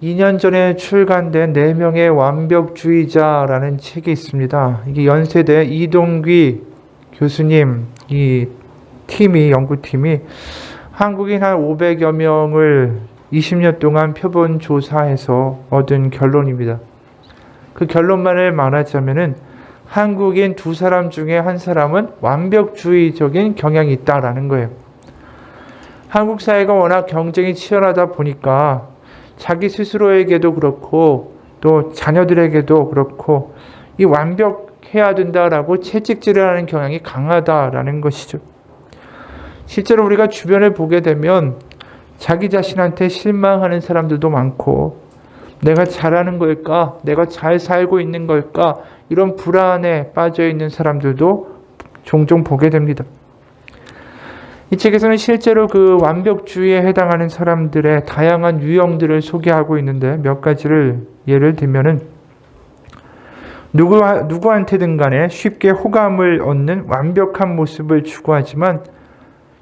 2년 전에 출간된 4명의 완벽주의자라는 책이 있습니다. 이게 연세대 이동귀 교수님, 이 팀이, 연구팀이 한국인 한 500여 명을 20년 동안 표본 조사해서 얻은 결론입니다. 그 결론만을 말하자면은 한국인 2사람 중에 1사람은 완벽주의적인 경향이 있다라는 거예요. 한국 사회가 워낙 경쟁이 치열하다 보니까 자기 스스로에게도 그렇고 또 자녀들에게도 그렇고 이 완벽해야 된다라고 채찍질을 하는 경향이 강하다라는 것이죠. 실제로 우리가 주변을 보게 되면 자기 자신한테 실망하는 사람들도 많고 내가 잘하는 걸까? 내가 잘 살고 있는 걸까? 이런 불안에 빠져 있는 사람들도 종종 보게 됩니다. 이 책에서는 실제로 그 완벽주의에 해당하는 사람들의 다양한 유형들을 소개하고 있는데 몇 가지를 예를 들면은 누구한테든 간에 쉽게 호감을 얻는 완벽한 모습을 추구하지만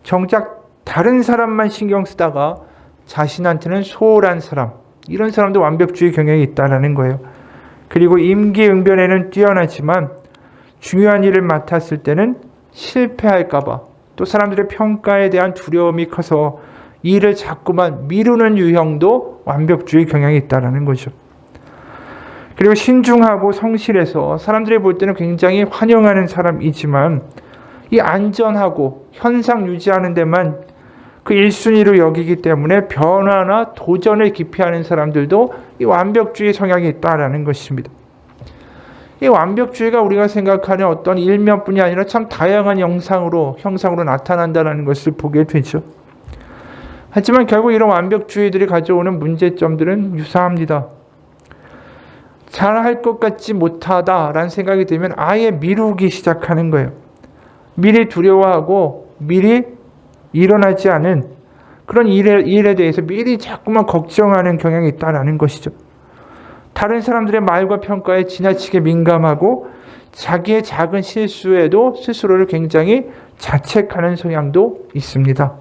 정작 다른 사람만 신경 쓰다가 자신한테는 소홀한 사람, 이런 사람도 완벽주의 경향이 있다는 거예요. 그리고 임기응변에는 뛰어나지만 중요한 일을 맡았을 때는 실패할까 봐 또 사람들의 평가에 대한 두려움이 커서 일을 자꾸만 미루는 유형도 완벽주의 경향이 있다는 거죠. 그리고 신중하고 성실해서 사람들이 볼 때는 굉장히 환영하는 사람이지만 이 안전하고 현상 유지하는 데만 그 1순위로 여기기 때문에 변화나 도전을 기피하는 사람들도 이 완벽주의 성향이 있다는 것입니다. 이 완벽주의가 우리가 생각하는 어떤 일면뿐이 아니라 참 다양한 형상으로 나타난다는 것을 보게 되죠. 하지만 결국 이런 완벽주의들이 가져오는 문제점들은 유사합니다. 잘할 것 같지 못하다라는 생각이 들면 아예 미루기 시작하는 거예요. 미리 두려워하고 미리 일어나지 않은 그런 일에 대해서 미리 자꾸만 걱정하는 경향이 있다는 것이죠. 다른 사람들의 말과 평가에 지나치게 민감하고 자기의 작은 실수에도 스스로를 굉장히 자책하는 성향도 있습니다.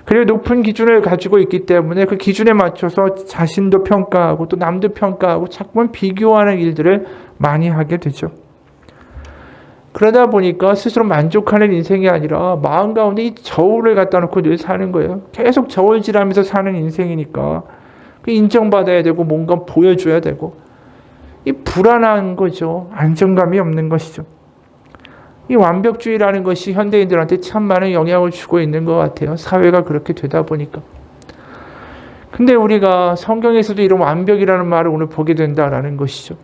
그리고 높은 기준을 가지고 있기 때문에 그 기준에 맞춰서 자신도 평가하고 또 남도 평가하고 자꾸만 비교하는 일들을 많이 하게 되죠. 그러다 보니까 스스로 만족하는 인생이 아니라 마음 가운데 이 저울을 갖다 놓고 늘 사는 거예요. 계속 저울질하면서 사는 인생이니까 인정받아야 되고 뭔가 보여줘야 되고 이 불안한 거죠. 안정감이 없는 것이죠. 이 완벽주의라는 것이 현대인들한테 참 많은 영향을 주고 있는 것 같아요. 사회가 그렇게 되다 보니까. 근데 우리가 성경에서도 이런 완벽이라는 말을 오늘 보게 된다라는 것이죠.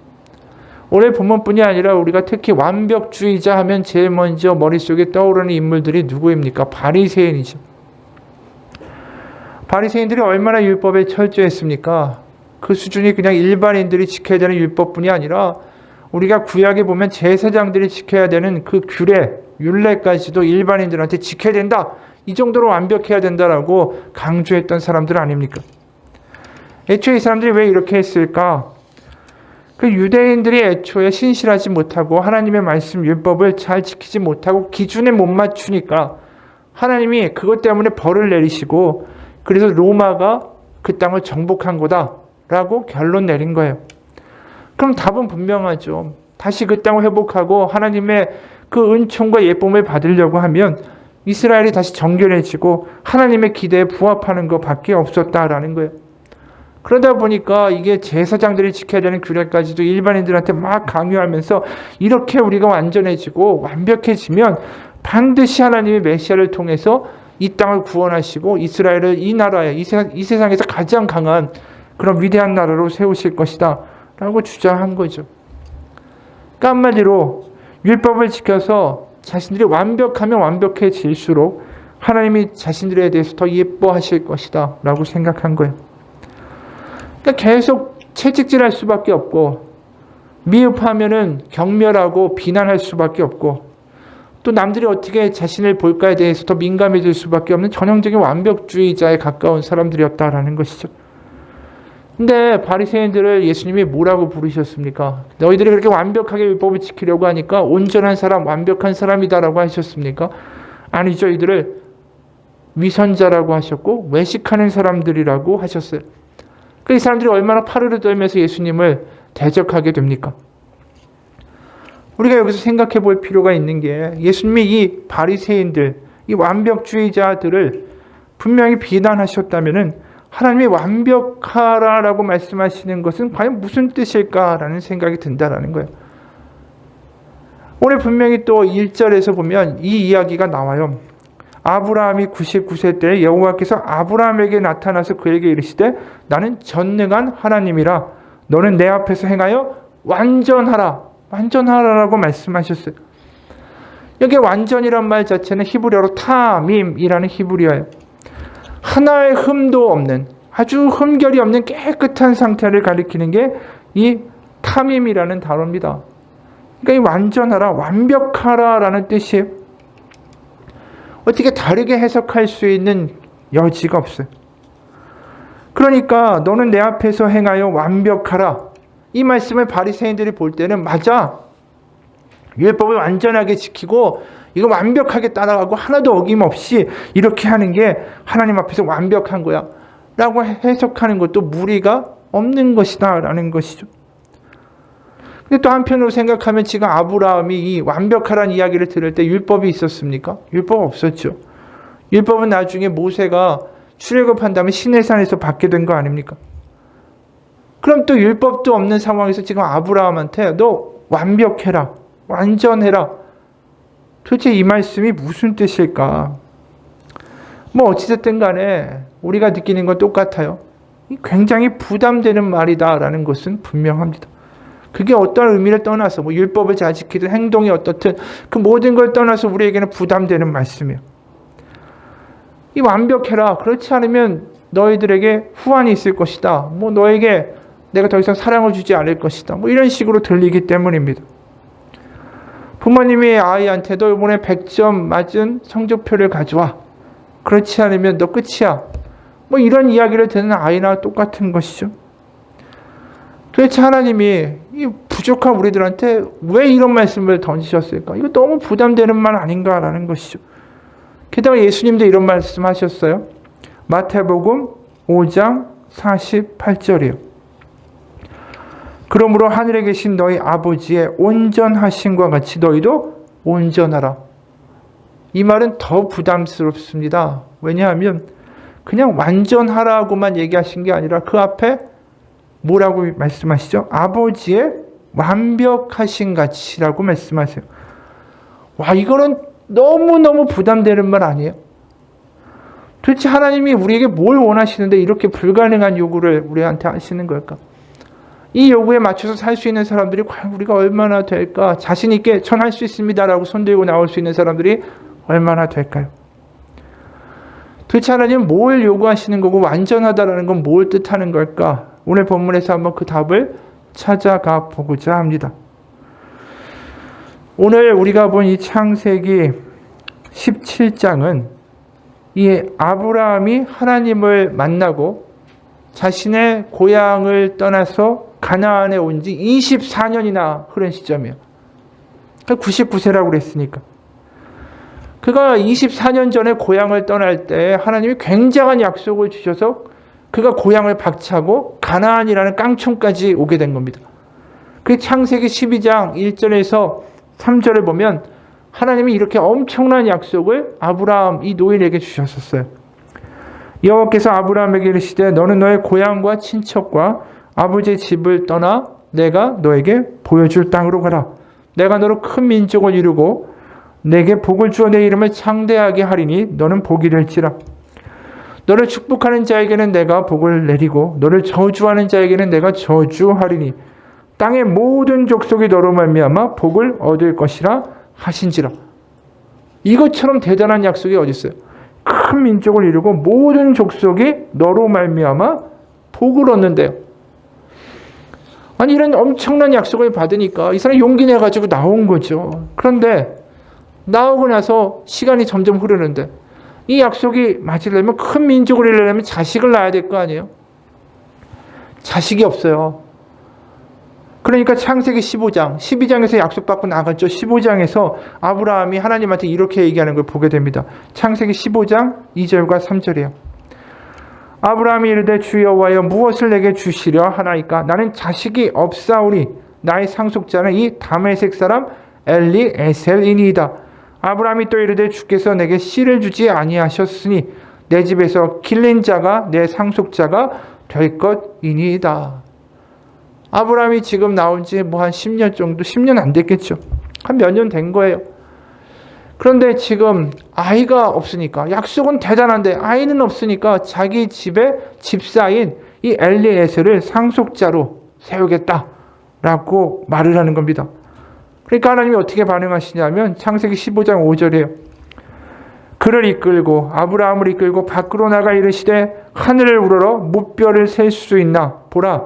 오늘 본문뿐이 아니라 우리가 특히 완벽주의자 하면 제일 먼저 머릿속에 떠오르는 인물들이 누구입니까? 바리새인이죠. 바리새인들이 얼마나 율법에 철저했습니까? 그 수준이 그냥 일반인들이 지켜야 되는 율법뿐이 아니라 우리가 구약에 보면 제사장들이 지켜야 되는 그 규례, 율례까지도 일반인들한테 지켜야 된다. 이 정도로 완벽해야 된다라고 강조했던 사람들 아닙니까? 애초에 이 사람들이 왜 이렇게 했을까? 그 유대인들이 애초에 신실하지 못하고 하나님의 말씀 율법을 잘 지키지 못하고 기준에 못 맞추니까 하나님이 그것 때문에 벌을 내리시고 그래서 로마가 그 땅을 정복한 거다라고 결론 내린 거예요. 그럼 답은 분명하죠. 다시 그 땅을 회복하고 하나님의 그 은총과 예쁨을 받으려고 하면 이스라엘이 다시 정결해지고 하나님의 기대에 부합하는 것밖에 없었다라는 거예요. 그러다 보니까 이게 제사장들이 지켜야 되는 규례까지도 일반인들한테 막 강요하면서 이렇게 우리가 완전해지고 완벽해지면 반드시 하나님의 메시아를 통해서 이 땅을 구원하시고 이스라엘을 이 나라에 이 세상에서 가장 강한 그런 위대한 나라로 세우실 것이다 라고 주장한 거죠. 그러니까 한마디로 율법을 지켜서 자신들이 완벽하면 완벽해질수록 하나님이 자신들에 대해서 더 예뻐하실 것이다 라고 생각한 거예요. 그러니까 계속 채찍질할 수밖에 없고 미흡하면은 경멸하고 비난할 수밖에 없고 또 남들이 어떻게 자신을 볼까에 대해서 더 민감해질 수밖에 없는 전형적인 완벽주의자에 가까운 사람들이었다라는 것이죠. 근데 바리새인들을 예수님이 뭐라고 부르셨습니까? 너희들이 그렇게 완벽하게 율법을 지키려고 하니까 온전한 사람, 완벽한 사람이다라고 하셨습니까? 아니죠. 이들을 위선자라고 하셨고 외식하는 사람들이라고 하셨어요. 그 이 사람들이 얼마나 파르르 떨면서 예수님을 대적하게 됩니까? 우리가 여기서 생각해 볼 필요가 있는 게 예수님이 이 바리새인들, 이 완벽주의자들을 분명히 비난하셨다면은 하나님이 완벽하라라고 말씀하시는 것은 과연 무슨 뜻일까라는 생각이 든다라는 거예요. 오늘 분명히 또 1절에서 보면 이 이야기가 나와요. 아브라함이 99세 때 여호와께서 아브라함에게 나타나서 그에게 이르시되 나는 전능한 하나님이라 너는 내 앞에서 행하여 완전하라라고 말씀하셨어요. 여기 완전이란 말 자체는 히브리어로 타밈이라는 히브리어예요. 하나의 흠도 없는, 아주 흠결이 없는 깨끗한 상태를 가리키는 게 이 타밈이라는 단어입니다. 그러니까 이 완전하라, 완벽하라라는 뜻이에요. 어떻게 다르게 해석할 수 있는 여지가 없어요. 그러니까 너는 내 앞에서 행하여 완벽하라. 이 말씀을 바리새인들이 볼 때는 맞아. 율법을 완전하게 지키고 이거 완벽하게 따라가고 하나도 어김없이 이렇게 하는 게 하나님 앞에서 완벽한 거야 라고 해석하는 것도 무리가 없는 것이다 라는 것이죠. 근데 또 한편으로 생각하면 지금 아브라함이 이 완벽하라는 이야기를 들을 때 율법이 있었습니까? 율법 없었죠. 율법은 나중에 모세가 출애굽한 다음에 시내산에서 받게 된 거 아닙니까? 그럼 또 율법도 없는 상황에서 지금 아브라함한테 너 완벽해라, 완전해라. 도대체 이 말씀이 무슨 뜻일까? 뭐 어찌됐든 간에 우리가 느끼는 건 똑같아요. 굉장히 부담되는 말이다라는 것은 분명합니다. 그게 어떤 의미를 떠나서 뭐 율법을 잘 지키든 행동이 어떻든 그 모든 걸 떠나서 우리에게는 부담되는 말씀이에요. 이 완벽해라. 그렇지 않으면 너희들에게 후환이 있을 것이다. 뭐 너에게 내가 더 이상 사랑을 주지 않을 것이다. 뭐 이런 식으로 들리기 때문입니다. 부모님이 아이한테 너 이번에 100점 맞은 성적표를 가져와. 그렇지 않으면 너 끝이야. 뭐 이런 이야기를 듣는 아이나 똑같은 것이죠. 도대체 하나님이 이 부족한 우리들한테 왜 이런 말씀을 던지셨을까? 이거 너무 부담되는 말 아닌가라는 것이죠. 게다가 예수님도 이런 말씀 하셨어요. 마태복음 5장 48절이요. 그러므로 하늘에 계신 너희 아버지의 온전하심과 같이 너희도 온전하라. 이 말은 더 부담스럽습니다. 왜냐하면 그냥 완전하라고만 얘기하신 게 아니라 그 앞에 뭐라고 말씀하시죠? 아버지의 완벽하신 같이라고 말씀하세요. 와, 이거는 너무너무 부담되는 말 아니에요? 도대체 하나님이 우리에게 뭘 원하시는데 이렇게 불가능한 요구를 우리한테 하시는 걸까? 이 요구에 맞춰서 살 수 있는 사람들이 과연 우리가 얼마나 될까? 자신 있게 전 할 수 있습니다라고 손들고 나올 수 있는 사람들이 얼마나 될까요? 도대체 하나님은 뭘 요구하시는 거고 완전하다라는 건 뭘 뜻하는 걸까? 오늘 본문에서 한번 그 답을 찾아가 보고자 합니다. 오늘 우리가 본 이 창세기 17장은 이 아브라함이 하나님을 만나고 자신의 고향을 떠나서 가나안에 온 지 24년이나 흐른 시점이에요. 99세라고 그랬으니까. 그가 24년 전에 고향을 떠날 때 하나님이 굉장한 약속을 주셔서 그가 고향을 박차고 가나안이라는 깡촌까지 오게 된 겁니다. 그 창세기 12장 1절에서 3절을 보면 하나님이 이렇게 엄청난 약속을 아브라함 이 노인에게 주셨었어요. 여호와께서 아브라함에게 이르시되 너는 너의 고향과 친척과 아버지의 집을 떠나 내가 너에게 보여줄 땅으로 가라. 내가 너로 큰 민족을 이루고 내게 복을 주어 내 이름을 창대하게 하리니 너는 복이 될지라. 너를 축복하는 자에게는 내가 복을 내리고 너를 저주하는 자에게는 내가 저주하리니 땅의 모든 족속이 너로 말미암아 복을 얻을 것이라 하신지라. 이것처럼 대단한 약속이 어디 있어요? 큰 민족을 이루고 모든 족속이 너로 말미암아 복을 얻는데요. 아니 이런 엄청난 약속을 받으니까 이 사람이 용기 내가지고 나온 거죠. 그런데 나오고 나서 시간이 점점 흐르는데 이 약속이 맞으려면 큰 민족을 이루려면 자식을 낳아야 될 거 아니에요? 자식이 없어요. 그러니까 창세기 15장, 12장에서 약속받고 나갔죠. 15장에서 아브라함이 하나님한테 이렇게 얘기하는 걸 보게 됩니다. 창세기 15장 2절과 3절이에요. 아브라함이 이르되 주 여호와여 무엇을 내게 주시려 하나이까? 나는 자식이 없사오니 나의 상속자는 이 다메섹 사람 엘리에셀이니이다. 아브라함이 또 이르되 주께서 내게 씨를 주지 아니하셨으니 내 집에서 길린 자가 내 상속자가 될 것이니이다. 아브라함이 지금 나온 지 뭐 한 10년 정도, 10년 안 됐겠죠. 한 몇 년 된 거예요. 그런데 지금 아이가 없으니까, 약속은 대단한데 아이는 없으니까 자기 집에 집사인 이 엘리에셀을 상속자로 세우겠다라고 말을 하는 겁니다. 그러니까 하나님이 어떻게 반응하시냐면 창세기 15장 5절이에요. 그를 이끌고 아브라함을 이끌고 밖으로 나가 이르시되 하늘을 우러러 무뼈를 셀 수 있나 보라.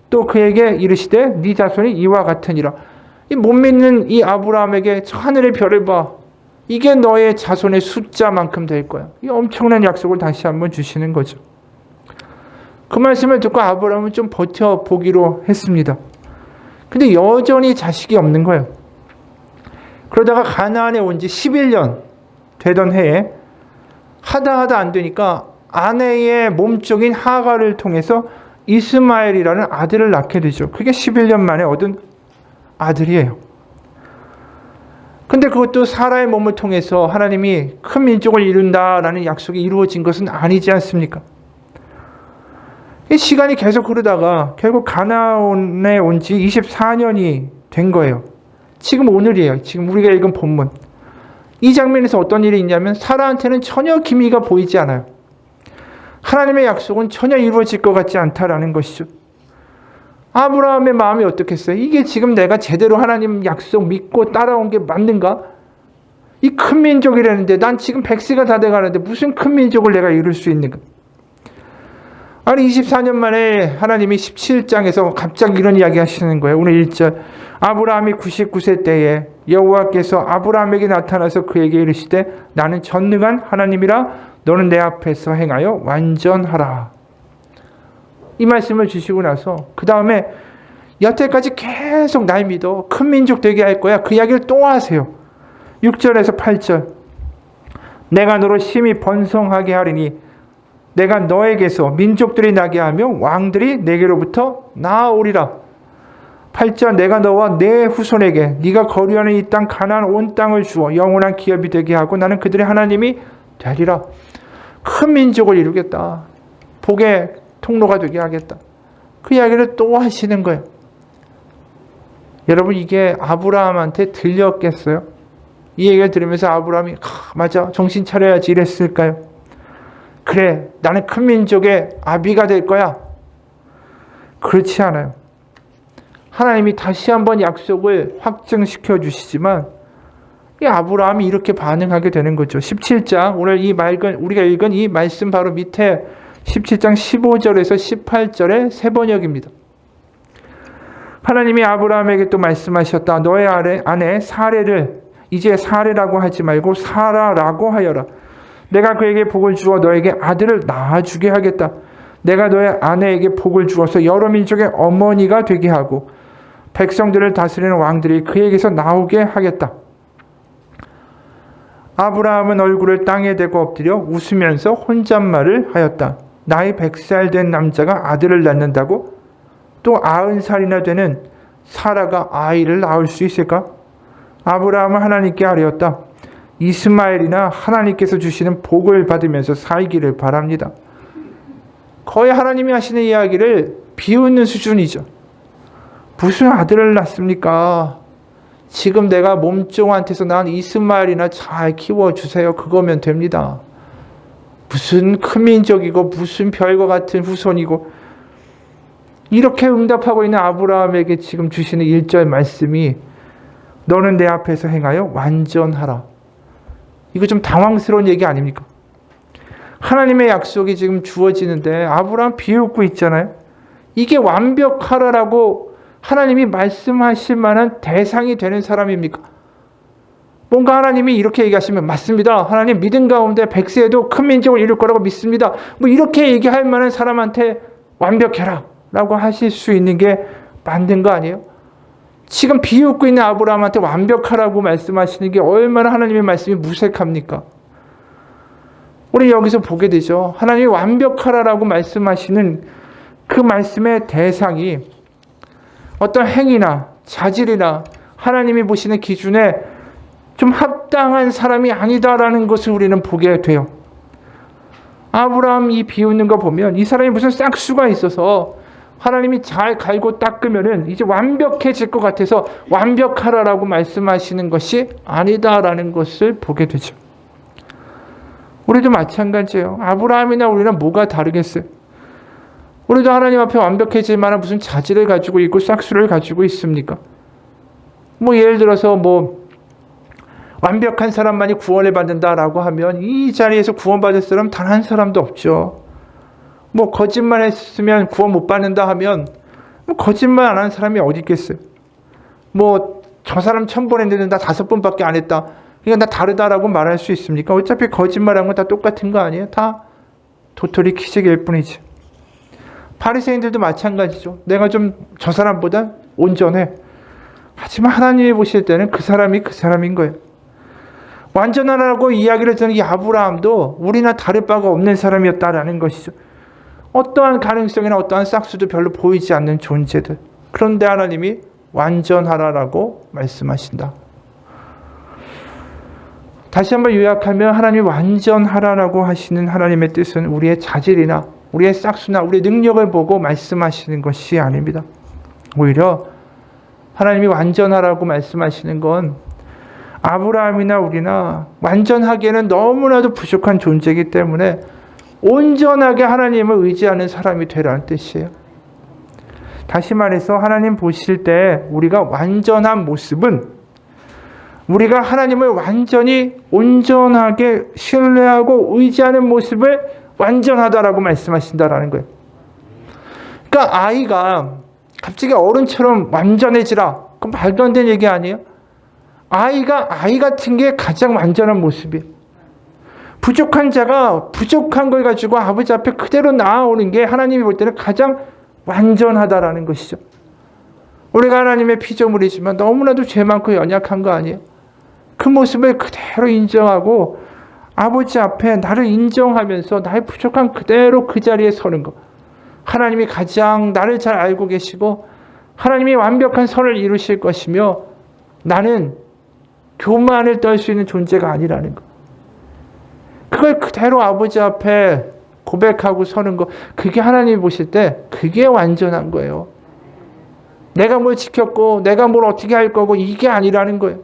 또 그에게 이르시되 네 자손이 이와 같으니라. 이 못 믿는 이 아브라함에게 저 하늘의 별을 봐. 이게 너의 자손의 숫자만큼 될 거야. 이 엄청난 약속을 다시 한번 주시는 거죠. 그 말씀을 듣고 아브라함은 좀 버텨보기로 했습니다. 근데 여전히 자식이 없는 거예요. 그러다가 가나안에 온 지 11년 되던 해에 하다 안 되니까 아내의 몸종인 하갈을 통해서 이스마엘이라는 아들을 낳게 되죠. 그게 11년 만에 얻은 아들이에요. 근데 그것도 사라의 몸을 통해서 하나님이 큰 민족을 이룬다라는 약속이 이루어진 것은 아니지 않습니까? 이 시간이 계속 흐르다가 결국 가나안에 온 지 24년이 된 거예요. 지금 오늘이에요. 지금 우리가 읽은 본문. 이 장면에서 어떤 일이 있냐면 사라한테는 전혀 기미가 보이지 않아요. 하나님의 약속은 전혀 이루어질 것 같지 않다라는 것이죠. 아브라함의 마음이 어떻겠어요? 이게 지금 내가 제대로 하나님 약속 믿고 따라온 게 맞는가? 이 큰 민족이라는데 난 지금 100세가 다 돼가는데 무슨 큰 민족을 내가 이룰 수 있는가? 아니 24년 만에 하나님이 17장에서 갑자기 이런 이야기 하시는 거예요. 오늘 1절. 아브라함이 99세 때에 여호와께서 아브라함에게 나타나서 그에게 이르시되 나는 전능한 하나님이라 너는 내 앞에서 행하여 완전하라. 이 말씀을 주시고 나서 그 다음에 여태까지 계속 날 믿어 큰 민족 되게 할 거야. 그 이야기를 또 하세요. 6절에서 8절. 내가 너로 심히 번성하게 하리니 내가 너에게서 민족들이 나게 하며 왕들이 내게로부터 나아오리라. 8절. 내가 너와 내 후손에게 네가 거류하는 이 땅 가나안 온 땅을 주어 영원한 기업이 되게 하고 나는 그들의 하나님이 되리라. 큰 민족을 이루겠다. 복의 통로가 되게 하겠다. 그 이야기를 또 하시는 거예요. 여러분 이게 아브라함한테 들렸겠어요? 이 얘기를 들으면서 아브라함이 맞아 정신 차려야지 이랬을까요? 그래 나는 큰 민족의 아비가 될 거야. 그렇지 않아요. 하나님이 다시 한번 약속을 확증시켜 주시지만 이 아브라함이 이렇게 반응하게 되는 거죠. 17장 오늘 우리가 읽은 이 말씀 바로 밑에 17장 15절에서 18절의 세 번역입니다. 하나님이 아브라함에게 또 말씀하셨다. 너의 아내 사레를 이제 사레라고 하지 말고 사라라고 하여라. 내가 그에게 복을 주어 너에게 아들을 낳아주게 하겠다. 내가 너의 아내에게 복을 주어서 여러 민족의 어머니가 되게 하고 백성들을 다스리는 왕들이 그에게서 나오게 하겠다. 아브라함은 얼굴을 땅에 대고 엎드려 웃으면서 혼잣말을 하였다. 나이 100살 된 남자가 아들을 낳는다고? 또 90살이나 되는 사라가 아이를 낳을 수 있을까? 아브라함은 하나님께 아뢰었다. 이스마엘이나 하나님께서 주시는 복을 받으면서 살기를 바랍니다. 거의 하나님이 하시는 이야기를 비웃는 수준이죠. 무슨 아들을 낳습니까? 지금 내가 몸종한테서 낳은 이스마엘이나 잘 키워주세요. 그거면 됩니다. 무슨 큰 민족이고 무슨 별과 같은 후손이고 이렇게 응답하고 있는 아브라함에게 지금 주시는 1절 말씀이 너는 내 앞에서 행하여 완전하라. 이거 좀 당황스러운 얘기 아닙니까? 하나님의 약속이 지금 주어지는데 아브라함 비웃고 있잖아요. 이게 완벽하라라고 하나님이 말씀하실 만한 대상이 되는 사람입니까? 뭔가 하나님이 이렇게 얘기하시면 맞습니다. 하나님 믿음 가운데 100세에도 큰 민족을 이룰 거라고 믿습니다. 뭐 이렇게 얘기할 만한 사람한테 완벽해라 라고 하실 수 있는 게 맞는 거 아니에요? 지금 비웃고 있는 아브라함한테 완벽하라고 말씀하시는 게 얼마나 하나님의 말씀이 무색합니까? 우리 여기서 보게 되죠. 하나님이 완벽하라라고 말씀하시는 그 말씀의 대상이 어떤 행위나 자질이나 하나님이 보시는 기준에 좀 합당한 사람이 아니다라는 것을 우리는 보게 돼요. 아브라함이 비웃는 거 보면 이 사람이 무슨 싹수가 있어서 하나님이 잘 갈고 닦으면은 이제 완벽해질 것 같아서 완벽하라라고 말씀하시는 것이 아니다라는 것을 보게 되죠. 우리도 마찬가지예요. 아브라함이나 우리는 뭐가 다르겠어요? 우리도 하나님 앞에 완벽해질 만한 무슨 자질을 가지고 있고 싹수를 가지고 있습니까? 뭐 예를 들어서 완벽한 사람만이 구원을 받는다라고 하면 이 자리에서 구원받을 사람 단 한 사람도 없죠. 거짓말 했으면 구원 못 받는다 하면 거짓말 안 하는 사람이 어디 있겠어요? 저 사람 1000번 했는데 나 5번밖에 안 했다. 그러니까 나 다르다라고 말할 수 있습니까? 어차피 거짓말한 건 다 똑같은 거 아니에요? 다 도토리 키재기일 뿐이지. 바리새인들도 마찬가지죠. 내가 좀 저 사람보다 온전해. 하지만 하나님이 보실 때는 그 사람이 그 사람인 거예요. 완전하라고 이야기를 듣는 이 아브라함도 우리나 다를 바가 없는 사람이었다라는 것이죠. 어떠한 가능성이나 어떠한 싹수도 별로 보이지 않는 존재들. 그런데 하나님이 완전하라라고 말씀하신다. 다시 한번 요약하면 하나님이 완전하라라고 하시는 하나님의 뜻은 우리의 자질이나 우리의 싹수나 우리의 능력을 보고 말씀하시는 것이 아닙니다. 오히려 하나님이 완전하라고 말씀하시는 건 아브라함이나 우리나 완전하기에는 너무나도 부족한 존재이기 때문에 온전하게 하나님을 의지하는 사람이 되라는 뜻이에요. 다시 말해서 하나님 보실 때 우리가 완전한 모습은 우리가 하나님을 완전히 온전하게 신뢰하고 의지하는 모습을 완전하다라고 말씀하신다라는 거예요. 그러니까 아이가 갑자기 어른처럼 완전해지라. 그건 말도 안 되는 얘기 아니에요? 아이 같은 게 가장 완전한 모습이에요. 부족한 자가 부족한 걸 가지고 아버지 앞에 그대로 나아오는 게 하나님이 볼 때는 가장 완전하다라는 것이죠. 우리가 하나님의 피조물이지만 너무나도 죄 많고 연약한 거 아니에요? 그 모습을 그대로 인정하고 아버지 앞에 나를 인정하면서 나의 부족한 그대로 그 자리에 서는 것. 하나님이 가장 나를 잘 알고 계시고 하나님이 완벽한 선을 이루실 것이며 나는 교만을 떨 수 있는 존재가 아니라는 것. 그걸 그대로 아버지 앞에 고백하고 서는 것. 그게 하나님이 보실 때 그게 완전한 거예요. 내가 뭘 지켰고 내가 뭘 어떻게 할 거고 이게 아니라는 거예요.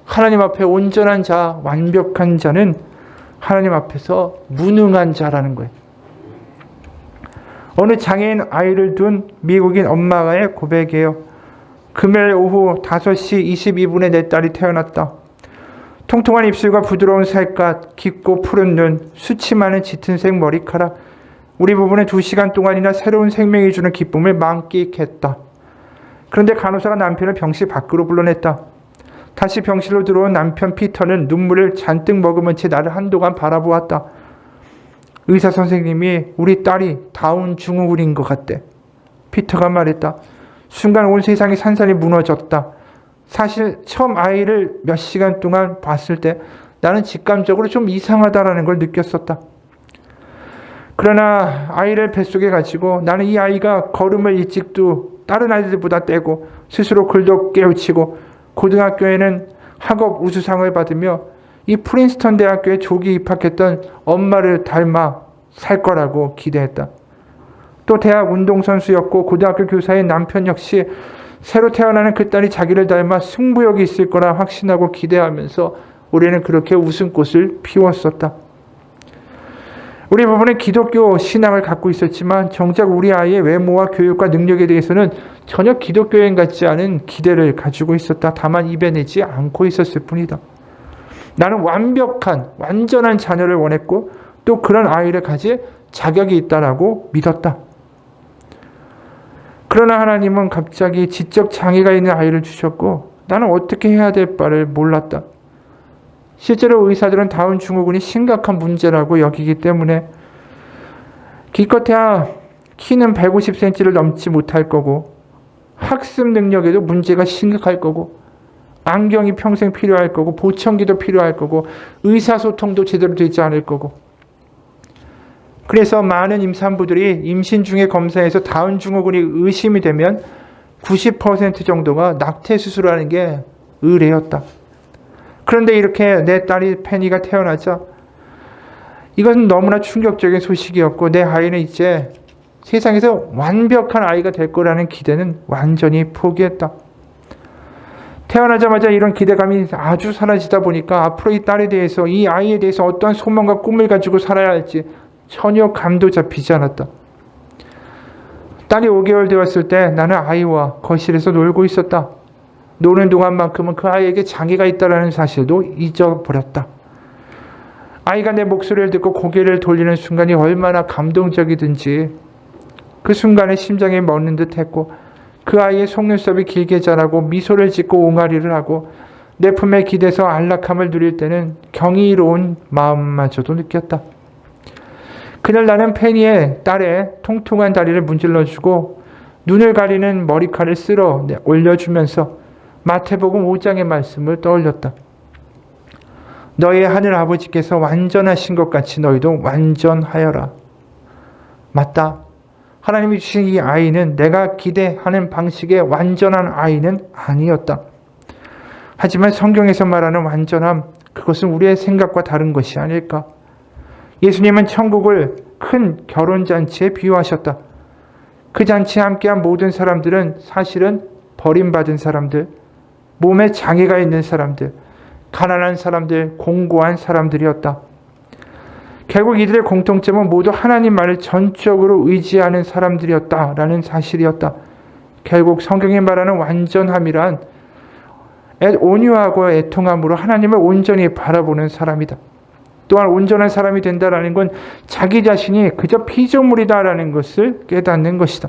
하나님 앞에 온전한 자, 완벽한 자는 하나님 앞에서 무능한 자라는 거예요. 어느 장애인 아이를 둔 미국인 엄마의 고백이에요. 금요일 오후 5시 22분에 내 딸이 태어났다. 통통한 입술과 부드러운 살갗, 깊고 푸른 눈, 수치 많은 짙은색 머리카락. 우리 부부는 2시간 동안이나 새로운 생명이 주는 기쁨을 만끽했다. 그런데 간호사가 남편을 병실 밖으로 불러냈다. 다시 병실로 들어온 남편 피터는 눈물을 잔뜩 머금은 채 나를 한동안 바라보았다. 의사 선생님이 우리 딸이 다운 증후군인 것 같대. 피터가 말했다. 순간 온 세상이 산산이 무너졌다. 사실 처음 아이를 몇 시간 동안 봤을 때 나는 직감적으로 좀 이상하다라는 걸 느꼈었다. 그러나 아이를 뱃속에 가지고 나는 이 아이가 걸음을 일찍도 다른 아이들보다 떼고 스스로 글도 깨우치고 고등학교에는 학업 우수상을 받으며 이 프린스턴 대학교에 조기 입학했던 엄마를 닮아 살 거라고 기대했다. 또 대학 운동선수였고 고등학교 교사인 남편 역시 새로 태어나는 그 딸이 자기를 닮아 승부욕이 있을 거라 확신하고 기대하면서 우리는 그렇게 웃음꽃을 피웠었다. 우리 부부는 기독교 신앙을 갖고 있었지만 정작 우리 아이의 외모와 교육과 능력에 대해서는 전혀 기독교인 같지 않은 기대를 가지고 있었다. 다만 입에 내지 않고 있었을 뿐이다. 나는 완전한 자녀를 원했고 또 그런 아이를 가질 자격이 있다라고 믿었다. 그러나 하나님은 갑자기 지적 장애가 있는 아이를 주셨고 나는 어떻게 해야 될 바를 몰랐다. 실제로 의사들은 다운 증후군이 심각한 문제라고 여기기 때문에 기껏해야 키는 150cm를 넘지 못할 거고 학습 능력에도 문제가 심각할 거고 안경이 평생 필요할 거고 보청기도 필요할 거고 의사소통도 제대로 되지 않을 거고. 그래서 많은 임산부들이 임신 중에 검사에서 다운 증후군이 의심이 되면 90% 정도가 낙태 수술하는 게 의례였다. 그런데 이렇게 내 딸이 페니가 태어나자 이것은 너무나 충격적인 소식이었고 내 아이는 이제 세상에서 완벽한 아이가 될 거라는 기대는 완전히 포기했다. 태어나자마자 이런 기대감이 아주 사라지다 보니까 앞으로 이 딸에 대해서, 이 아이에 대해서 어떠한 소망과 꿈을 가지고 살아야 할지 전혀 감도 잡히지 않았다. 딸이 5개월 되었을 때 나는 아이와 거실에서 놀고 있었다. 노는 동안만큼은 그 아이에게 장애가 있다는 사실도 잊어버렸다. 아이가 내 목소리를 듣고 고개를 돌리는 순간이 얼마나 감동적이든지 그 순간에 심장이 멎는 듯 했고 그 아이의 속눈썹이 길게 자라고 미소를 짓고 옹알이를 하고 내 품에 기대서 안락함을 누릴 때는 경이로운 마음마저도 느꼈다. 그날 나는 페니의 딸의 통통한 다리를 문질러주고 눈을 가리는 머리칼을 쓸어 올려주면서 마태복음 5장의 말씀을 떠올렸다. 너의 하늘 아버지께서 완전하신 것 같이 너희도 완전하여라. 맞다. 하나님이 주신 이 아이는 내가 기대하는 방식의 완전한 아이는 아니었다. 하지만 성경에서 말하는 완전함, 그것은 우리의 생각과 다른 것이 아닐까. 예수님은 천국을 큰 결혼잔치에 비유하셨다. 그 잔치에 함께한 모든 사람들은 사실은 버림받은 사람들, 몸에 장애가 있는 사람들, 가난한 사람들, 공고한 사람들이었다. 결국 이들의 공통점은 모두 하나님만을 전적으로 의지하는 사람들이었다라는 사실이었다. 결국 성경이 말하는 완전함이란 온유하고 애통함으로 하나님을 온전히 바라보는 사람이다. 또한 온전한 사람이 된다라는 건 자기 자신이 그저 피조물이다라는 것을 깨닫는 것이다.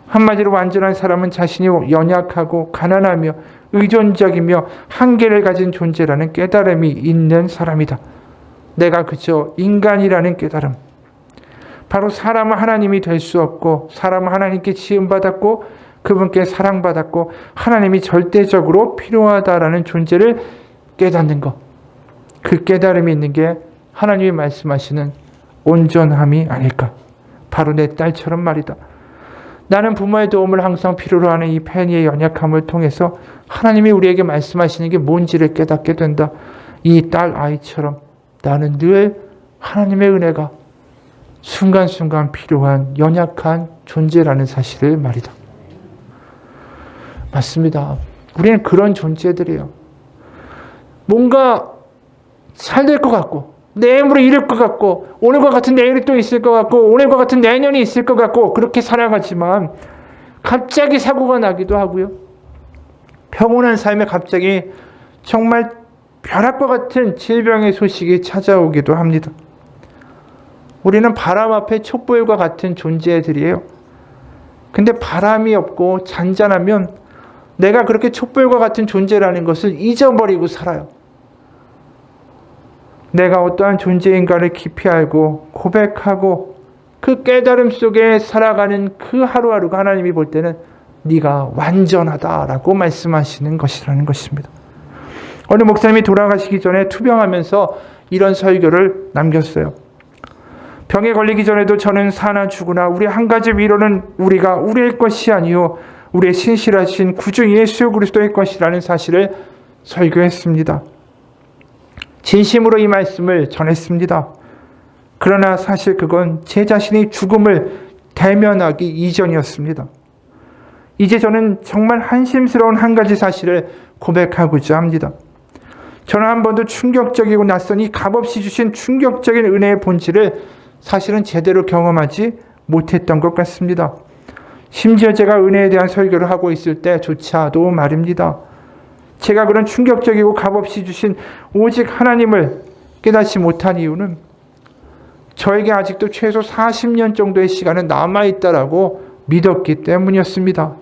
한마디로 완전한 사람은 자신이 연약하고 가난하며 의존적이며 한계를 가진 존재라는 깨달음이 있는 사람이다. 내가 그저 인간이라는 깨달음. 바로 사람은 하나님이 될 수 없고 사람은 하나님께 지음받았고 그분께 사랑받았고 하나님이 절대적으로 필요하다라는 존재를 깨닫는 것. 그 깨달음이 있는 게 하나님이 말씀하시는 온전함이 아닐까. 바로 내 딸처럼 말이다. 나는 부모의 도움을 항상 필요로 하는 이 페니의 연약함을 통해서 하나님이 우리에게 말씀하시는 게 뭔지를 깨닫게 된다. 이 딸 아이처럼 나는 늘 하나님의 은혜가 순간순간 필요한 연약한 존재라는 사실을 말이다. 맞습니다. 우리는 그런 존재들이에요. 뭔가 잘 될 것 같고 내일모레 이럴 것 같고 오늘과 같은 내일이 또 있을 것 같고 오늘과 같은 내년이 있을 것 같고 그렇게 살아가지만 갑자기 사고가 나기도 하고요. 평온한 삶에 갑자기 정말 벼락과 같은 질병의 소식이 찾아오기도 합니다. 우리는 바람 앞에 촛불과 같은 존재들이에요. 근데 바람이 없고 잔잔하면 내가 그렇게 촛불과 같은 존재라는 것을 잊어버리고 살아요. 내가 어떠한 존재인가를 깊이 알고 고백하고 그 깨달음 속에 살아가는 그 하루하루가 하나님이 볼 때는 네가 완전하다라고 말씀하시는 것이라는 것입니다. 어느 목사님이 돌아가시기 전에 투병하면서 이런 설교를 남겼어요. 병에 걸리기 전에도 저는 사나 죽으나 우리 한 가지 위로는 우리가 우리의 것이 아니요 우리의 신실하신 구주 예수 그리스도의 것이라는 사실을 설교했습니다. 진심으로 이 말씀을 전했습니다. 그러나 사실 그건 제 자신이 죽음을 대면하기 이전이었습니다. 이제 저는 정말 한심스러운 한 가지 사실을 고백하고자 합니다. 저는 한 번도 충격적이고 낯선 이 값없이 주신 충격적인 은혜의 본질을 사실은 제대로 경험하지 못했던 것 같습니다. 심지어 제가 은혜에 대한 설교를 하고 있을 때조차도 말입니다. 제가 그런 충격적이고 값없이 주신 오직 하나님을 깨닫지 못한 이유는 저에게 아직도 최소 40년 정도의 시간은 남아있다라고 믿었기 때문이었습니다.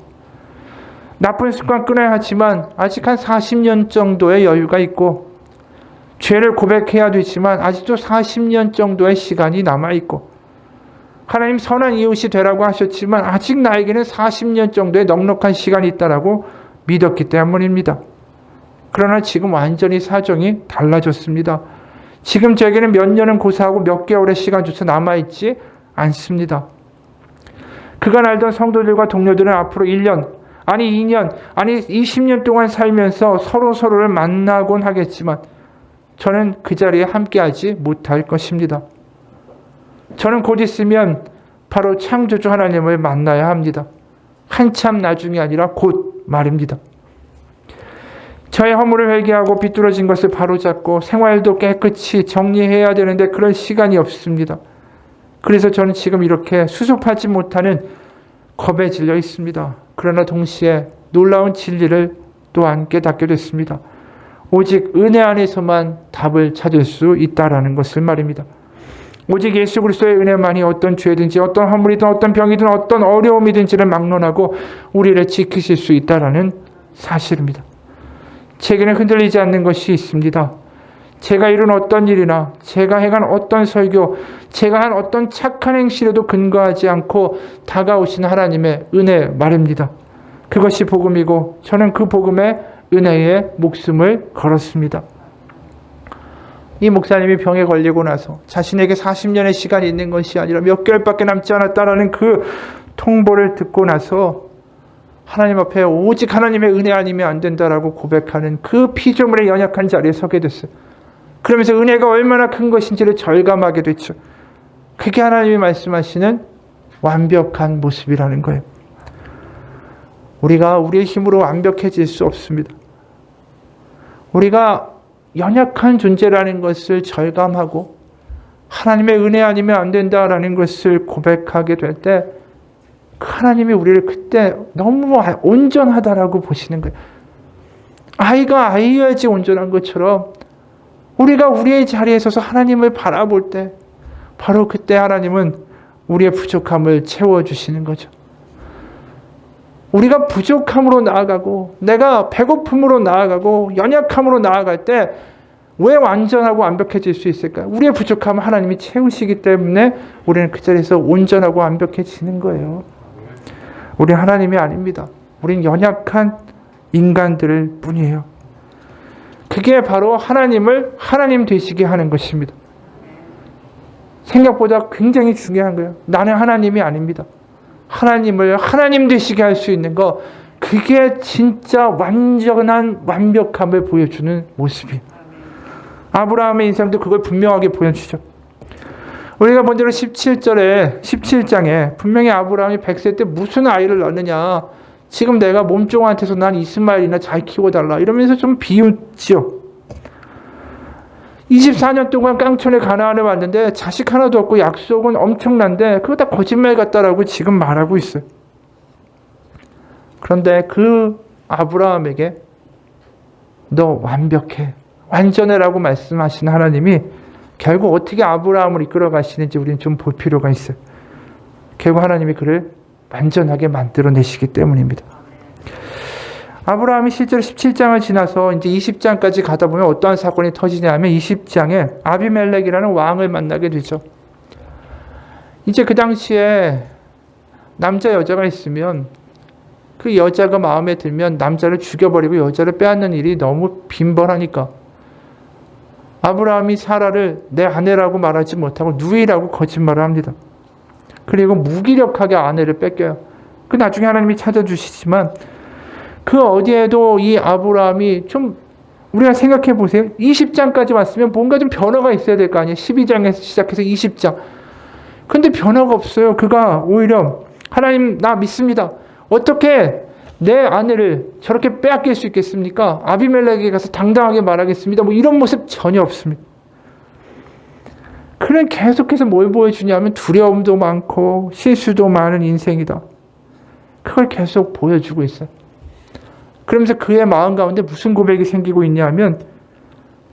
나쁜 습관 끊어야 하지만 아직 한 40년 정도의 여유가 있고 죄를 고백해야 되지만 아직도 40년 정도의 시간이 남아있고 하나님 선한 이웃이 되라고 하셨지만 아직 나에게는 40년 정도의 넉넉한 시간이 있다라고 믿었기 때문입니다. 그러나 지금 완전히 사정이 달라졌습니다. 지금 저에게는 몇 년은 고사하고 몇 개월의 시간조차 남아있지 않습니다. 그간 알던 성도들과 동료들은 앞으로 1년, 아니 2년, 아니 20년 동안 살면서 서로를 만나곤 하겠지만 저는 그 자리에 함께하지 못할 것입니다. 저는 곧 있으면 바로 창조주 하나님을 만나야 합니다. 한참 나중이 아니라 곧 말입니다. 저의 허물을 회개하고 비뚤어진 것을 바로잡고 생활도 깨끗이 정리해야 되는데 그런 시간이 없습니다. 그래서 저는 지금 이렇게 수습하지 못하는 겁에 질려 있습니다. 그러나 동시에 놀라운 진리를 또한 깨닫게 됐습니다. 오직 은혜 안에서만 답을 찾을 수 있다라는 것을 말입니다. 오직 예수 그리스도의 은혜만이 어떤 죄든지 어떤 허물이든 어떤 병이든 어떤 어려움이든지를 막론하고 우리를 지키실 수 있다라는 사실입니다. 제게는 흔들리지 않는 것이 있습니다. 제가 이룬 어떤 일이나 제가 해간 어떤 설교, 제가 한 어떤 착한 행실에도 근거하지 않고 다가오신 하나님의 은혜 말입니다. 그것이 복음이고 저는 그 복음의 은혜에 목숨을 걸었습니다. 이 목사님이 병에 걸리고 나서 자신에게 40년의 시간이 있는 것이 아니라 몇 개월밖에 남지 않았다라는 그 통보를 듣고 나서 하나님 앞에 오직 하나님의 은혜 아니면 안 된다라고 고백하는 그 피조물의 연약한 자리에 서게 됐어요. 그러면서 은혜가 얼마나 큰 것인지를 절감하게 됐죠. 그게 하나님이 말씀하시는 완벽한 모습이라는 거예요. 우리가 우리의 힘으로 완벽해질 수 없습니다. 우리가 연약한 존재라는 것을 절감하고 하나님의 은혜 아니면 안 된다라는 것을 고백하게 될 때 하나님이 우리를 그때 너무 온전하다라고 보시는 거예요. 아이가 아이여야지 온전한 것처럼 우리가 우리의 자리에 서서 하나님을 바라볼 때 바로 그때 하나님은 우리의 부족함을 채워주시는 거죠. 우리가 부족함으로 나아가고 내가 배고픔으로 나아가고 연약함으로 나아갈 때 왜 완전하고 완벽해질 수 있을까요? 우리의 부족함을 하나님이 채우시기 때문에 우리는 그 자리에서 온전하고 완벽해지는 거예요. 우리는 하나님이 아닙니다. 우리는 연약한 인간들 뿐이에요. 그게 바로 하나님을 하나님 되시게 하는 것입니다. 생각보다 굉장히 중요한 거예요. 나는 하나님이 아닙니다. 하나님을 하나님 되시게 할 수 있는 거, 그게 진짜 완전한 완벽함을 보여주는 모습이에요. 아브라함의 인생도 그걸 분명하게 보여주죠. 우리가 본 대로 17장에 분명히 아브라함이 100세 때 무슨 아이를 낳느냐, 지금 내가 몸종한테서 난 이스마엘이나 잘 키워달라 이러면서 좀 비웃지요. 24년 동안 깡촌에 가나안을 왔는데 자식 하나도 없고 약속은 엄청난데 그거 다 거짓말 같다라고 지금 말하고 있어요. 그런데 그 아브라함에게 너 완벽해, 완전해라고 말씀하신 하나님이 결국 어떻게 아브라함을 이끌어 가시는지 우리는 좀 볼 필요가 있어요. 결국 하나님이 그를 완전하게 만들어내시기 때문입니다. 아브라함이 실제로 17장을 지나서 이제 20장까지 가다 보면 어떠한 사건이 터지냐 하면 20장에 아비멜렉이라는 왕을 만나게 되죠. 이제 그 당시에 남자 여자가 있으면 그 여자가 마음에 들면 남자를 죽여버리고 여자를 빼앗는 일이 너무 빈번하니까 아브라함이 사라를 내 아내라고 말하지 못하고 누이라고 거짓말을 합니다. 그리고 무기력하게 아내를 뺏겨요. 그 나중에 하나님이 찾아주시지만 그 어디에도 이 아브라함이 좀 우리가 생각해 보세요. 20장까지 왔으면 뭔가 좀 변화가 있어야 될 거 아니에요. 12장에서 시작해서 20장. 근데 변화가 없어요. 그가 오히려 하나님 나 믿습니다. 어떻게 내 아내를 저렇게 빼앗길 수 있겠습니까? 아비멜렉에게 가서 당당하게 말하겠습니다. 뭐 이런 모습 전혀 없습니다. 그는 계속해서 뭘 보여주냐면 두려움도 많고 실수도 많은 인생이다. 그걸 계속 보여주고 있어요. 그러면서 그의 마음 가운데 무슨 고백이 생기고 있냐면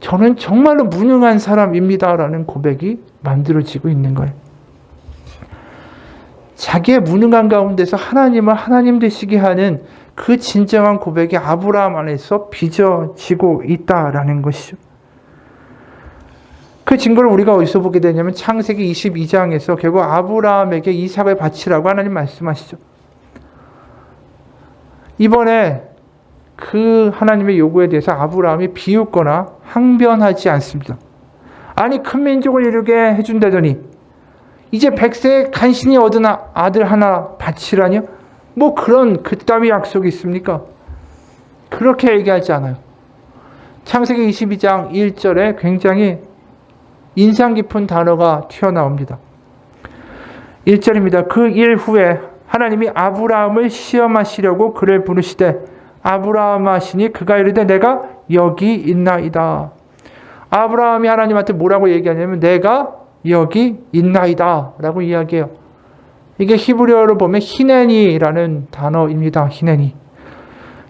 저는 정말로 무능한 사람입니다라는 고백이 만들어지고 있는 거예요. 자기의 무능한 가운데서 하나님을 하나님 되시게 하는 그 진정한 고백이 아브라함 안에서 빚어지고 있다라는 것이죠. 그 증거를 우리가 어디서 보게 되냐면 창세기 22장에서 결국 아브라함에게 이삭을 바치라고 하나님 말씀하시죠. 이번에 그 하나님의 요구에 대해서 아브라함이 비웃거나 항변하지 않습니다. 아니 큰 민족을 이루게 해준다더니 이제 100세에 간신히 얻은 아들 하나 바치라뇨? 뭐 그런 그따위 약속이 있습니까? 그렇게 얘기하지 않아요. 창세기 22장 1절에 굉장히 인상 깊은 단어가 튀어나옵니다. 1절입니다. 그 일 후에 하나님이 아브라함을 시험하시려고 그를 부르시되 아브라함 하시니 그가 이르되 내가 여기 있나이다. 아브라함이 하나님한테 뭐라고 얘기하냐면 내가 여기 있나이다 라고 이야기해요. 이게 히브리어로 보면 히네니라는 단어입니다. 히네니.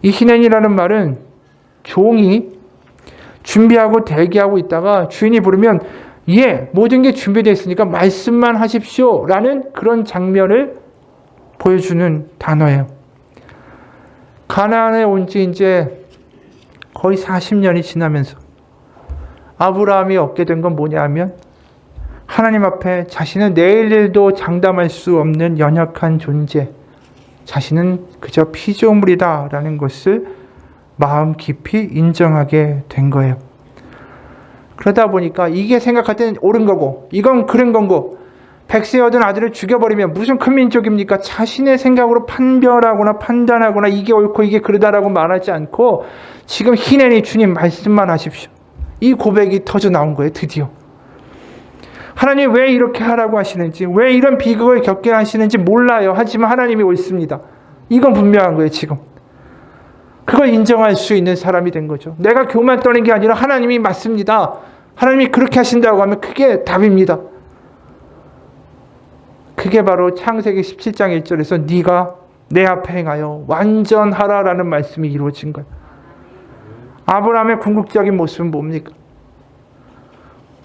이 히네니라는 말은 종이 준비하고 대기하고 있다가 주인이 부르면 예, 모든 게 준비되어 있으니까 말씀만 하십시오 라는 그런 장면을 보여주는 단어예요. 가나안에 온 지 이제 거의 40년이 지나면서 아브라함이 얻게 된 건 뭐냐 하면 하나님 앞에 자신은 내일 일도 장담할 수 없는 연약한 존재, 자신은 그저 피조물이다 라는 것을 마음 깊이 인정하게 된 거예요. 그러다 보니까 이게 생각할 때는 옳은 거고 이건 그른 거고 100세 얻은 아들을 죽여버리면 무슨 큰 민족입니까? 자신의 생각으로 판별하거나 판단하거나 이게 옳고 이게 그르다라고 말하지 않고 지금 히네니 주님 말씀만 하십시오. 이 고백이 터져 나온 거예요. 드디어. 하나님 왜 이렇게 하라고 하시는지, 왜 이런 비극을 겪게 하시는지 몰라요. 하지만 하나님이 옳습니다. 이건 분명한 거예요. 지금. 그걸 인정할 수 있는 사람이 된 거죠. 내가 교만 떠는 게 아니라 하나님이 맞습니다. 하나님이 그렇게 하신다고 하면 그게 답입니다. 그게 바로 창세기 17장 1절에서 네가 내 앞에 행하여 완전하라라는 말씀이 이루어진 거예요. 아브라함의 궁극적인 모습은 뭡니까?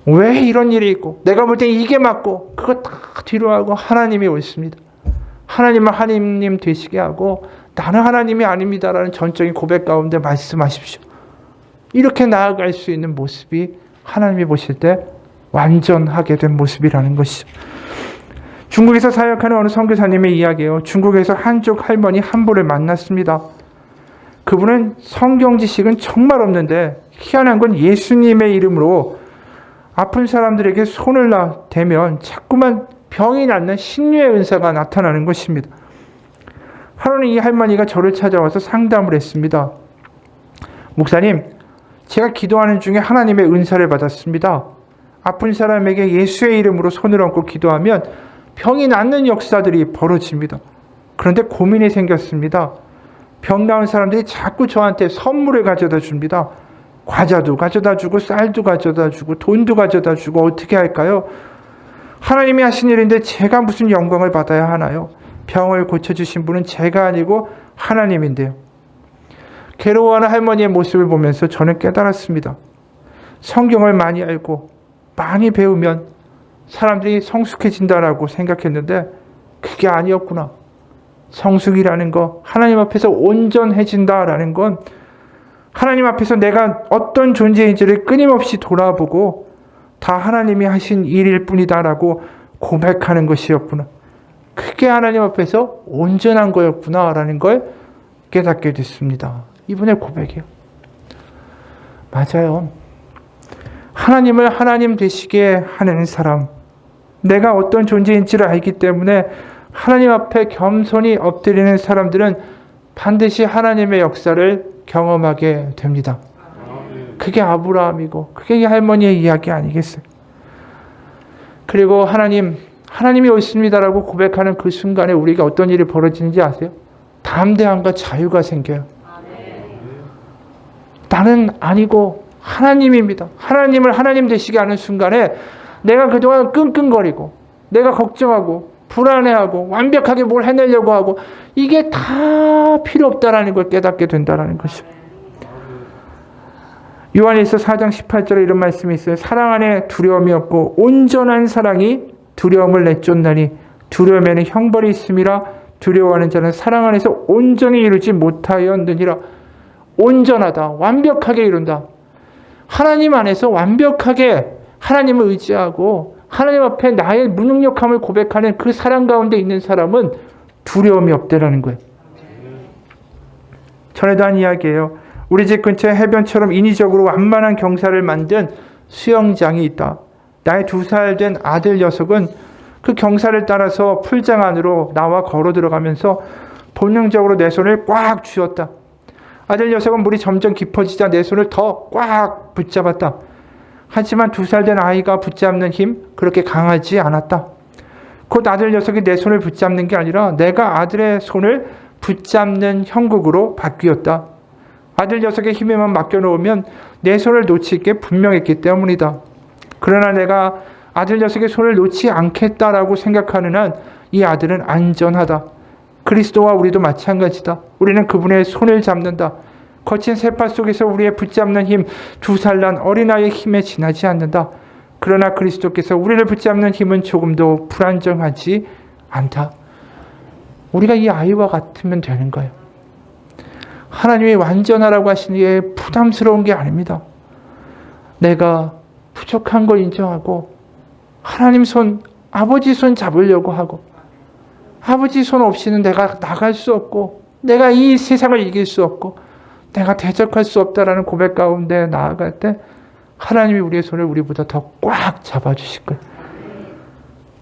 왜 이런 일이 있고 내가 볼 때 이게 맞고 그거 다 뒤로 하고 하나님이 옳습니다. 하나님은 하나님 되시게 하고 나는 하나님이 아닙니다라는 전적인 고백 가운데 말씀하십시오. 이렇게 나아갈 수 있는 모습이 하나님이 보실 때 완전하게 된 모습이라는 것이죠. 중국에서 사역하는 어느 선교사님의 이야기예요. 중국에서 한족 할머니 한 분을 만났습니다. 그분은 성경 지식은 정말 없는데 희한한 건 예수님의 이름으로 아픈 사람들에게 손을 대면 자꾸만 병이 낫는 신유의 은사가 나타나는 것입니다. 하루는 이 할머니가 저를 찾아와서 상담을 했습니다. 목사님, 제가 기도하는 중에 하나님의 은사를 받았습니다. 아픈 사람에게 예수의 이름으로 손을 얹고 기도하면 병이 낫는 역사들이 벌어집니다. 그런데 고민이 생겼습니다. 병 나은 사람들이 자꾸 저한테 선물을 가져다 줍니다. 과자도 가져다 주고 쌀도 가져다 주고 돈도 가져다 주고 어떻게 할까요? 하나님이 하신 일인데 제가 무슨 영광을 받아야 하나요? 병을 고쳐주신 분은 제가 아니고 하나님인데요. 괴로워하는 할머니의 모습을 보면서 저는 깨달았습니다. 성경을 많이 알고 많이 배우면 사람들이 성숙해진다라고 생각했는데 그게 아니었구나. 성숙이라는 거, 하나님 앞에서 온전해진다라는 건 하나님 앞에서 내가 어떤 존재인지를 끊임없이 돌아보고 다 하나님이 하신 일일 뿐이다라고 고백하는 것이었구나. 그게 하나님 앞에서 온전한 거였구나라는 걸 깨닫게 됐습니다. 이분의 고백이요. 맞아요. 하나님을 하나님 되시게 하는 사람, 내가 어떤 존재인지를 알기 때문에 하나님 앞에 겸손히 엎드리는 사람들은 반드시 하나님의 역사를 경험하게 됩니다. 그게 아브라함이고 그게 이 할머니의 이야기 아니겠어요? 그리고 하나님이 옳습니다라고 고백하는 그 순간에 우리가 어떤 일이 벌어지는지 아세요? 담대함과 자유가 생겨요. 나는 아니고 하나님입니다. 하나님을 하나님 되시게 하는 순간에 내가 그동안 끙끙거리고 내가 걱정하고 불안해하고 완벽하게 뭘 해내려고 하고 이게 다 필요 없다라는 걸 깨닫게 된다는 것이죠. 요한일서 4장 18절에 이런 말씀이 있어요. 사랑 안에 두려움이 없고 온전한 사랑이 두려움을 내쫓나니 두려움에는 형벌이 있음이라 두려워하는 자는 사랑 안에서 온전히 이루지 못하였느니라. 온전하다. 완벽하게 이룬다. 하나님 안에서 완벽하게 하나님을 의지하고 하나님 앞에 나의 무능력함을 고백하는 그 사랑 가운데 있는 사람은 두려움이 없다라는 거예요. 전에도 한 이야기예요. 우리 집 근처에 해변처럼 인위적으로 완만한 경사를 만든 수영장이 있다. 나의 2살 된 아들 녀석은 그 경사를 따라서 풀장 안으로 나와 걸어 들어가면서 본능적으로 내 손을 꽉 쥐었다. 아들 녀석은 물이 점점 깊어지자 내 손을 더 꽉 붙잡았다. 하지만 2살 된 아이가 붙잡는 힘 그렇게 강하지 않았다. 곧 아들 녀석이 내 손을 붙잡는 게 아니라 내가 아들의 손을 붙잡는 형국으로 바뀌었다. 아들 녀석의 힘에만 맡겨놓으면 내 손을 놓칠 게 분명했기 때문이다. 그러나 내가 아들 녀석의 손을 놓지 않겠다라고 생각하는 한 이 아들은 안전하다. 그리스도와 우리도 마찬가지다. 우리는 그분의 손을 잡는다. 거친 세파 속에서 우리의 붙잡는 힘, 2살 난 어린아이의 힘에 지나지 않는다. 그러나 그리스도께서 우리를 붙잡는 힘은 조금도 불안정하지 않다. 우리가 이 아이와 같으면 되는 거예요. 하나님이 완전하라고 하시는 게 부담스러운 게 아닙니다. 내가 부족한 걸 인정하고 하나님 손, 아버지 손 잡으려고 하고 아버지 손 없이는 내가 나갈 수 없고 내가 이 세상을 이길 수 없고 내가 대적할 수 없다라는 고백 가운데 나아갈 때 하나님이 우리의 손을 우리보다 더 꽉 잡아주실 거예요.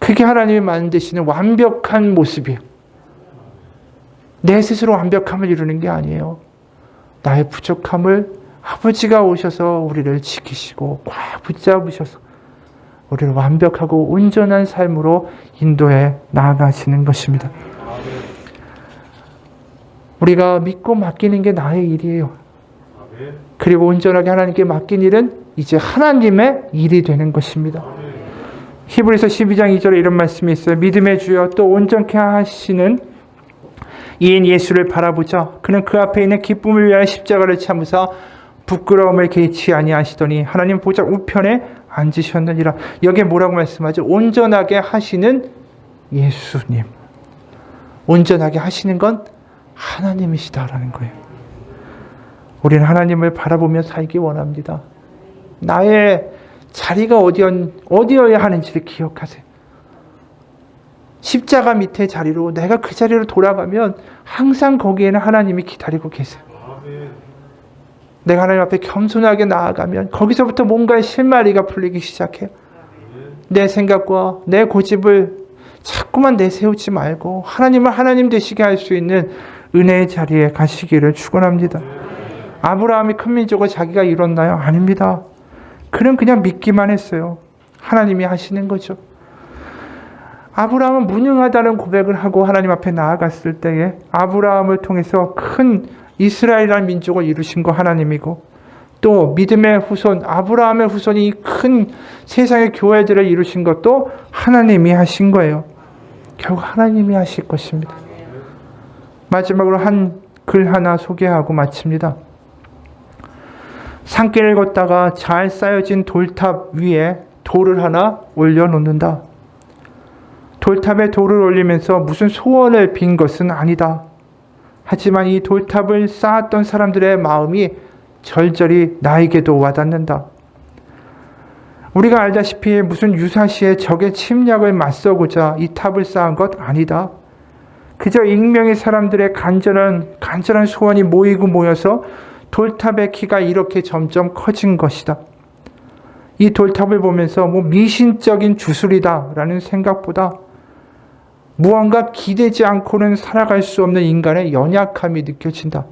그게 하나님이 만드시는 완벽한 모습이에요. 내 스스로 완벽함을 이루는 게 아니에요. 나의 부족함을 아버지가 오셔서 우리를 지키시고 꽉 붙잡으셔서 우리를 완벽하고 온전한 삶으로 인도해 나아가시는 것입니다. 우리가 믿고 맡기는 게 나의 일이에요. 그리고 온전하게 하나님께 맡긴 일은 이제 하나님의 일이 되는 것입니다. 히브리서 12장 2절에 이런 말씀이 있어요. 믿음의 주여 또 온전케 하시는 이인 예수를 바라보자. 그는 그 앞에 있는 기쁨을 위하여 십자가를 참으사 부끄러움을 개의치 아니하시더니 하나님 보좌 우편에 앉으셨느니라. 여기에 뭐라고 말씀하죠? 온전하게 하시는 예수님. 온전하게 하시는 건 하나님이시다라는 거예요. 우리는 하나님을 바라보며 살기 원합니다. 나의 자리가 어디여야 하는지를 기억하세요. 십자가 밑에 자리로 내가 그 자리로 돌아가면 항상 거기에는 하나님이 기다리고 계세요. 내가 하나님 앞에 겸손하게 나아가면 거기서부터 뭔가의 실마리가 풀리기 시작해요. 내 생각과 내 고집을 자꾸만 내세우지 말고 하나님을 하나님 되시게 할 수 있는 은혜의 자리에 가시기를 축원합니다. 아브라함이 큰 민족을 자기가 이뤘나요? 아닙니다. 그는 그냥 믿기만 했어요. 하나님이 하시는 거죠. 아브라함은 무능하다는 고백을 하고 하나님 앞에 나아갔을 때에 아브라함을 통해서 큰 이스라엘이라는 민족을 이루신 거 하나님이고 또 믿음의 후손 아브라함의 후손이 큰 세상의 교회들을 이루신 것도 하나님이 하신 거예요. 결국 하나님이 하실 것입니다. 마지막으로 한 글 하나 소개하고 마칩니다. 산길을 걷다가 잘 쌓여진 돌탑 위에 돌을 하나 올려놓는다. 돌탑에 돌을 올리면서 무슨 소원을 빈 것은 아니다. 하지만 이 돌탑을 쌓았던 사람들의 마음이 절절히 나에게도 와닿는다. 우리가 알다시피 무슨 유사시에 적의 침략을 맞서고자 이 탑을 쌓은 것 아니다. 그저 익명의 사람들의 간절한 소원이 모이고 모여서 돌탑의 키가 이렇게 점점 커진 것이다. 이 돌탑을 보면서 미신적인 주술이다라는 생각보다 무언가 기대지 않고는 살아갈 수 없는 인간의 연약함이 느껴진다.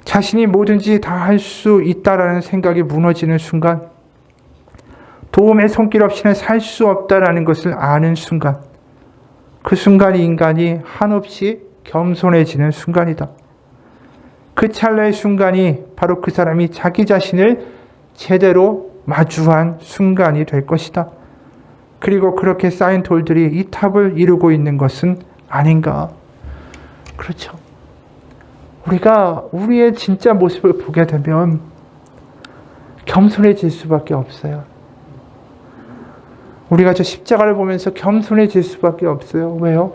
자신이 뭐든지 다 할 수 있다라는 생각이 무너지는 순간, 도움의 손길 없이는 살 수 없다라는 것을 아는 순간, 그 순간이 인간이 한없이 겸손해지는 순간이다. 그 찰나의 순간이 바로 그 사람이 자기 자신을 제대로 마주한 순간이 될 것이다. 그리고 그렇게 쌓인 돌들이 이 탑을 이루고 있는 것은 아닌가. 그렇죠. 우리가 우리의 진짜 모습을 보게 되면 겸손해질 수밖에 없어요. 우리가 저 십자가를 보면서 겸손해질 수밖에 없어요. 왜요?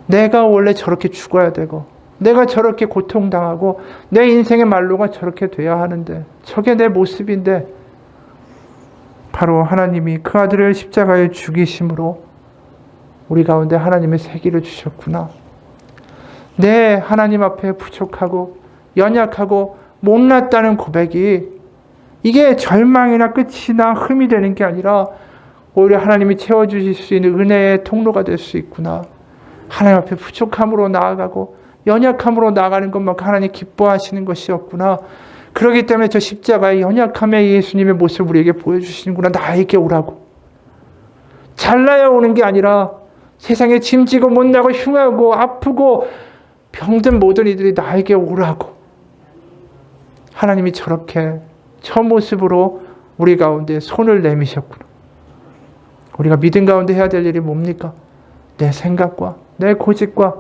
내가 원래 저렇게 죽어야 되고 내가 저렇게 고통당하고 내 인생의 말로가 저렇게 돼야 하는데 저게 내 모습인데 바로 하나님이 그 아들을 십자가에 죽이심으로 우리 가운데 하나님의 세기를 주셨구나. 내 하나님 앞에 부족하고 연약하고 못났다는 고백이 이게 절망이나 끝이나 흠이 되는 게 아니라 오히려 하나님이 채워주실 수 있는 은혜의 통로가 될 수 있구나. 하나님 앞에 부족함으로 나아가고 연약함으로 나아가는 것만큼 하나님 기뻐하시는 것이었구나. 그렇기 때문에 저 십자가의 연약함의 예수님의 모습을 우리에게 보여주시는구나. 나에게 오라고. 잘나야 오는 게 아니라 세상에 짐지고 못나고 흉하고 아프고 병든 모든 이들이 나에게 오라고. 하나님이 저렇게 저 모습으로 우리 가운데 손을 내미셨구나. 우리가 믿음 가운데 해야 될 일이 뭡니까? 내 생각과 내 고집과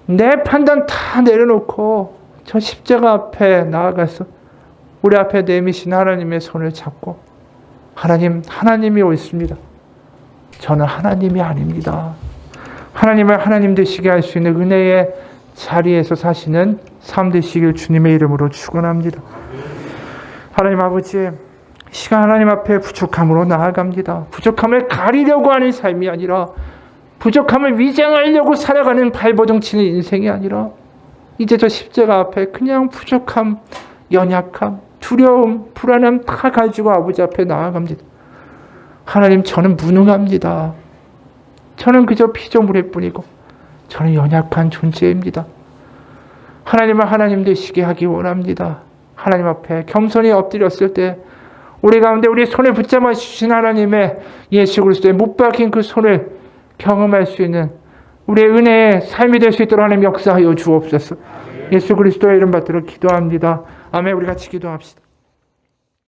내 판단 다 내려놓고 저 십자가 앞에 나아가서 우리 앞에 내미신 하나님의 손을 잡고 하나님이 옳습니다. 저는 하나님이 아닙니다. 하나님을 하나님 되시게 할 수 있는 은혜의 자리에서 사시는 삶 되시길 주님의 이름으로 축원합니다. 하나님 아버지, 시간 하나님 앞에 부족함으로 나아갑니다. 부족함을 가리려고 하는 삶이 아니라 부족함을 위장하려고 살아가는 발버둥 치는 인생이 아니라 이제 저 십자가 앞에 그냥 부족함, 연약함, 두려움, 불안함 다 가지고 아버지 앞에 나아갑니다. 하나님, 저는 무능합니다. 저는 그저 피조물일 뿐이고 저는 연약한 존재입니다. 하나님을 하나님 되시게 하기 원합니다. 하나님 앞에 겸손히 엎드렸을 때 우리 가운데 우리 손을 붙잡아 주신 하나님의 예수 그리스도의 못 박힌 그 손을 경험할 수 있는 우리의 은혜의 삶이 될 수 있도록 하나님 역사하여 주옵소서. 예수 그리스도의 이름 받들어 기도합니다. 아멘. 우리 같이 기도합시다.